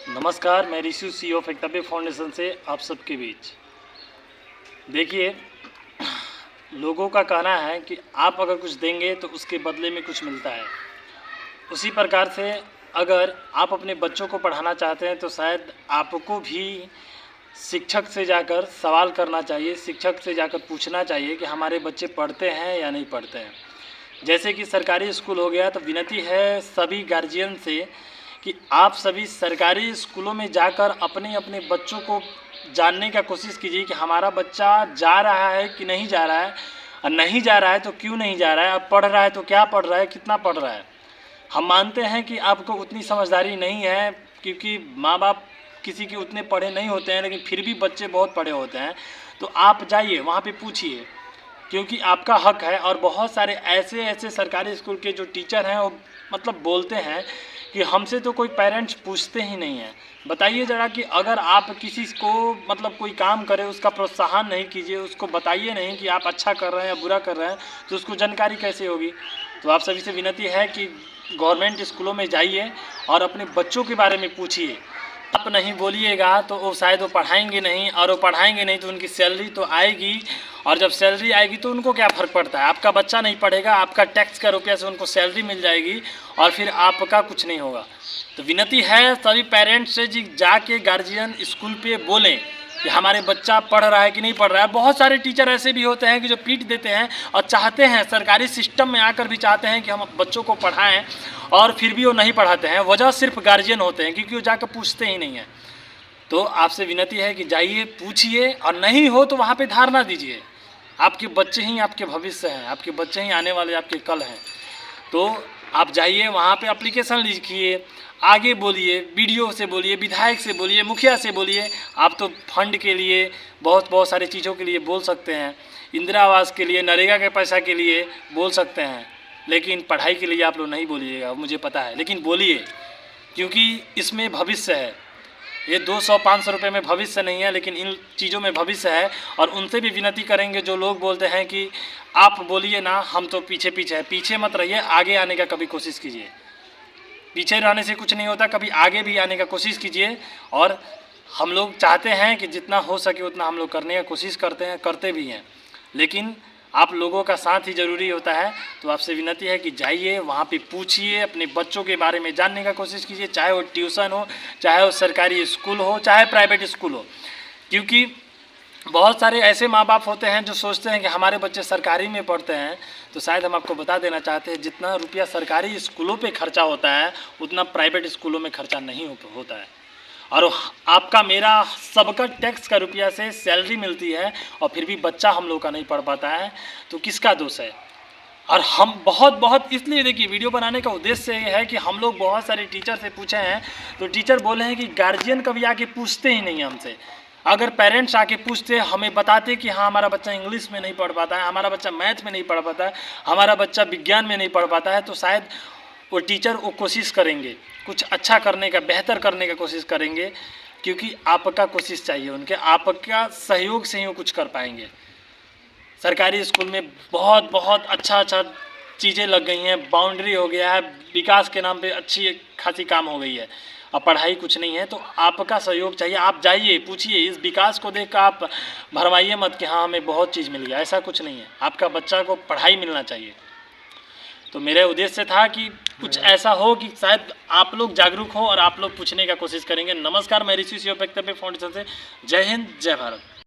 नमस्कार, मैं ऋषि CEO फैक्टबे foundation से आप सबके बीच। देखिए, लोगों का कहना है कि आप अगर कुछ देंगे तो उसके बदले में कुछ मिलता है। उसी प्रकार से अगर आप अपने बच्चों को पढ़ाना चाहते हैं तो शायद आपको भी शिक्षक से जाकर सवाल करना चाहिए, शिक्षक से जाकर पूछना चाहिए कि हमारे बच्चे पढ़ते हैं या नहीं पढ़ते हैं। जैसे कि सरकारी स्कूल हो गया, तो विनती है सभी गार्जियन से कि आप सभी सरकारी स्कूलों में जाकर अपने अपने बच्चों को जानने का कोशिश कीजिए कि हमारा बच्चा जा रहा है कि नहीं जा रहा है, और नहीं जा रहा है तो क्यों नहीं जा रहा है, और पढ़ रहा है तो क्या पढ़ रहा है, कितना पढ़ रहा है। हम मानते हैं कि आपको उतनी समझदारी नहीं है, क्योंकि माँ बाप किसी के उतने पढ़े नहीं होते हैं, लेकिन फिर भी बच्चे बहुत पढ़े होते हैं। तो आप जाइए वहाँ पे पूछिए, क्योंकि आपका हक है। और बहुत सारे ऐसे सरकारी स्कूल के जो टीचर हैं वो मतलब बोलते हैं कि हमसे तो कोई पेरेंट्स पूछते ही नहीं हैं। बताइए ज़रा कि अगर आप किसी को मतलब कोई काम करे उसका प्रोत्साहन नहीं कीजिए, उसको बताइए नहीं कि आप अच्छा कर रहे हैं या बुरा कर रहे हैं, तो उसको जानकारी कैसे होगी। तो आप सभी से विनती है कि गवर्नमेंट स्कूलों में जाइए और अपने बच्चों के बारे में पूछिए। आप नहीं बोलिएगा तो वो शायद वो पढ़ाएंगे नहीं, और वो पढ़ाएंगे नहीं तो उनकी सैलरी तो आएगी, और जब सैलरी आएगी तो उनको क्या फ़र्क पड़ता है। आपका बच्चा नहीं पढ़ेगा, आपका टैक्स का रुपया से उनको सैलरी मिल जाएगी और फिर आपका कुछ नहीं होगा। तो विनती है सभी पेरेंट्स से जी, जाके गार्जियन स्कूल पे बोलें कि हमारे बच्चा पढ़ रहा है कि नहीं पढ़ रहा है। बहुत सारे टीचर ऐसे भी होते हैं कि जो पीट देते हैं और चाहते हैं सरकारी सिस्टम में आकर भी चाहते हैं कि हम बच्चों को पढ़ाएं, और फिर भी वो नहीं पढ़ाते हैं। वजह सिर्फ गार्जियन होते हैं, क्योंकि वो जाकर पूछते ही नहीं हैं। तो आपसे विनती है कि जाइए, पूछिए, और नहीं हो तो वहाँ पे धारणा दीजिए। आपके बच्चे ही आपके भविष्य हैं, आपके बच्चे ही आने वाले आपके कल हैं। तो आप जाइए वहाँ पे एप्लीकेशन लिखिए, आगे बोलिए, वीडियो से बोलिए, विधायक से बोलिए, मुखिया से बोलिए। आप तो फंड के लिए बहुत सारी चीज़ों के लिए बोल सकते हैं, इंदिरा आवास के लिए, नरेगा के पैसा के लिए बोल सकते हैं, लेकिन पढ़ाई के लिए आप लोग नहीं बोलिएगा, मुझे पता है। लेकिन बोलिए, क्योंकि इसमें भविष्य है। ये 200-500 रुपये में भविष्य नहीं है, लेकिन इन चीज़ों में भविष्य है। और उनसे भी विनती करेंगे जो लोग बोलते हैं कि आप बोलिए ना, हम तो पीछे है। पीछे मत रहिए, आगे आने का कभी कोशिश कीजिए। पीछे रहने से कुछ नहीं होता, कभी आगे भी आने का कोशिश कीजिए। और हम लोग चाहते हैं कि जितना हो सके उतना हम लोग करने का कोशिश करते हैं, करते भी हैं, लेकिन आप लोगों का साथ ही ज़रूरी होता है। तो आपसे विनती है कि जाइए वहाँ पे पूछिए, अपने बच्चों के बारे में जानने का कोशिश कीजिए, चाहे वो ट्यूशन हो, चाहे वो सरकारी स्कूल हो, चाहे प्राइवेट स्कूल हो। क्योंकि बहुत सारे ऐसे माँ बाप होते हैं जो सोचते हैं कि हमारे बच्चे सरकारी में पढ़ते हैं। तो शायद हम आपको बता देना चाहते हैं, जितना रुपया सरकारी स्कूलों पे खर्चा होता है उतना प्राइवेट स्कूलों में खर्चा नहीं होता है। और आपका मेरा सबका टैक्स का रुपया से सैलरी मिलती है, और फिर भी बच्चा हम लोग का नहीं पढ़ पाता है, तो किसका दोष है। और हम बहुत इसलिए, देखिए, वीडियो बनाने का उद्देश्य ये है कि हम लोग बहुत सारे टीचर से पूछे हैं, तो टीचर बोले हैं कि गार्जियन कभी आके पूछते ही नहीं हमसे। अगर पेरेंट्स आके पूछते, हमें बताते कि हाँ हमारा बच्चा इंग्लिश में नहीं पढ़ पाता है, हमारा बच्चा मैथ में नहीं पढ़ पाता है, हमारा बच्चा विज्ञान में नहीं पढ़ पाता है, तो शायद वो टीचर वो कोशिश करेंगे, कुछ अच्छा करने का, बेहतर करने का कोशिश करेंगे। क्योंकि आपका कोशिश चाहिए उनके, आपका सहयोग से ही वो कुछ कर पाएंगे। सरकारी स्कूल में बहुत अच्छा चीज़ें लग गई हैं, बाउंड्री हो गया है, विकास के नाम पे अच्छी खासी काम हो गई है, अब पढ़ाई कुछ नहीं है। तो आपका सहयोग चाहिए। आप जाइए, पूछिए, इस विकास को देख कर आप भरमाइए मत कि हाँ हमें बहुत चीज़ मिल गया, ऐसा कुछ नहीं है। आपका बच्चा को पढ़ाई मिलना चाहिए। तो मेरे उद्देश्य था कि कुछ ऐसा हो कि शायद आप लोग जागरूक हो और आप लोग पूछने का कोशिश करेंगे। नमस्कार, मैं ऋषि CEO फैक्टबे फाउंडेशन से। जय हिंद, जय भारत।